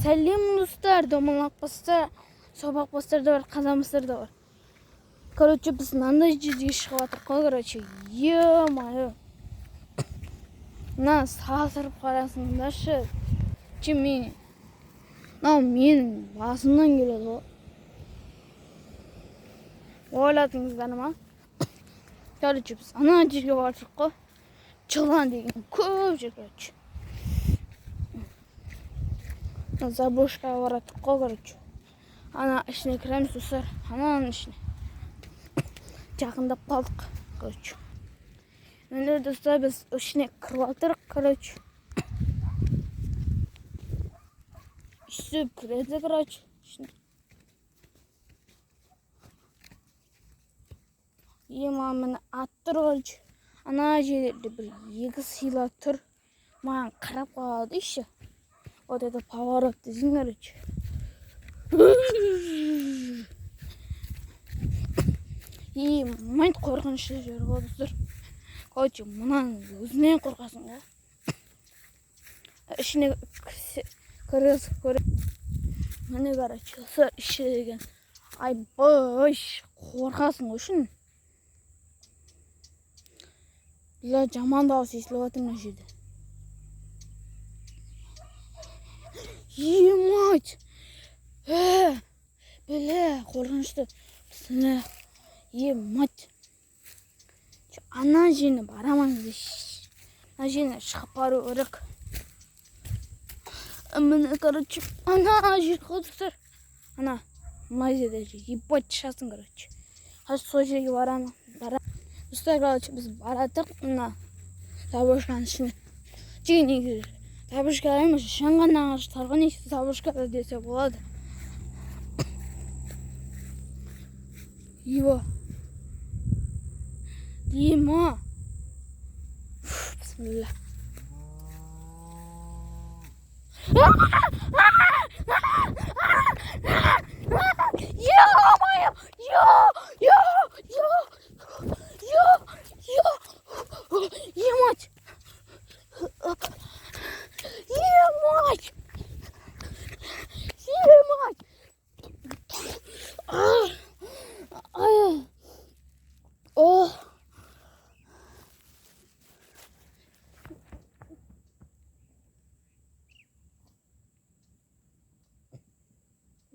Сәлем достар, домалақ бастар, собақ бастар да бар, қазан бастар да бар. Короче, біз мынандай жерге шығып жатырмық қой, короче, е-мое. Мына салыстырып қарасыңдаршы. Мынау менің басымнан келеді ғой. Ойладыңыздар ма? Короче, біз ана жерге бардық қой. Жылан деген көп жер, короче. Заброшкаға бараттық қой, короче. Ана ішіне кіреміз достар, ананың ішіне. Жақындап қалдық, короче. Енді достар, біз ішіне кіріп жатырмық, короче. Үсіп кіреді, короче. Мені аттыр, короче. Ана жерде бір екі сыйлар тұр. Маған қарап қалады еще. Вот это поворот дейсің, короче. Майт қорқынышты жер ғой достар. Короче, мұнаның өзінен қорқасың ғой. Ішіне кіресіп көріп. Міне, короче, достар, іші деген. Қорқасың ғой үшін. Бля, жаман дауыс естіліп жатыр мына жерде. Мать! Бля, қорқынышты. Мать! Ана жеріне барамаңыз. Ана жеріне шығып бару керек. Міне, короче, ана жер қодыстар. Ана, мына жерде ебать шасын, короче. Қазір сол жерге барамын. Достар, короче, біз баратық. Мына заброшканың ішіне. Жеге негізі. Заброшка емес, жанған ағаштарға несі заброшкада десе болады. Дима. Бисмилlah.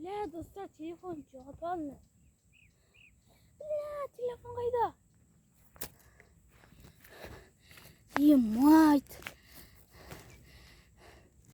Бля, достар, телефон жоғалтып алдым. Бля, телефон қайда? Мать.